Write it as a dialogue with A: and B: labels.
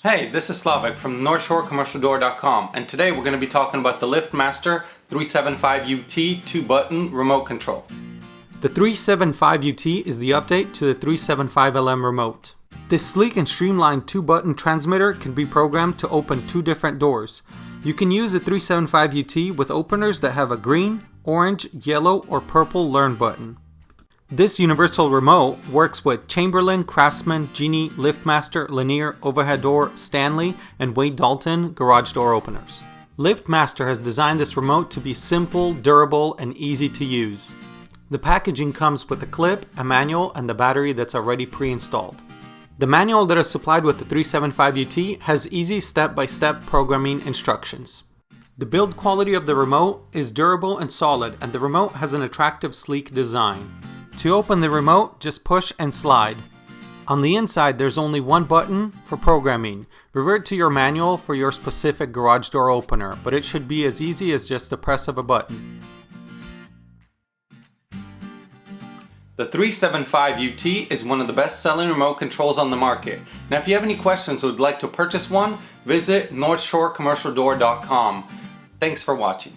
A: Hey, this is Slavik from NorthshoreCommercialDoor.com, and today we're going to be talking about the LiftMaster 375UT 2-button remote control. The 375UT is the update to the 375LM remote. This sleek and streamlined 2-button transmitter can be programmed to open 2 different doors. You can use the 375UT with openers that have a green, orange, yellow, or purple learn button. This universal remote works with Chamberlain, Craftsman, Genie, LiftMaster, Lanier, Overhead Door, Stanley, and Wade Dalton garage door openers. LiftMaster has designed this remote to be simple, durable, and easy to use. The packaging comes with a clip, a manual, and the battery that's already pre-installed. The manual that is supplied with the 375UT has easy step-by-step programming instructions. The build quality of the remote is durable and solid, and the remote has an attractive, sleek design. To open the remote, just push and slide. On the inside, there's only one button for programming. Revert to your manual for your specific garage door opener, but it should be as easy as just the press of a button. The 375UT is one of the best-selling remote controls on the market. Now, if you have any questions or would like to purchase one, visit NorthshoreCommercialDoor.com. Thanks for watching.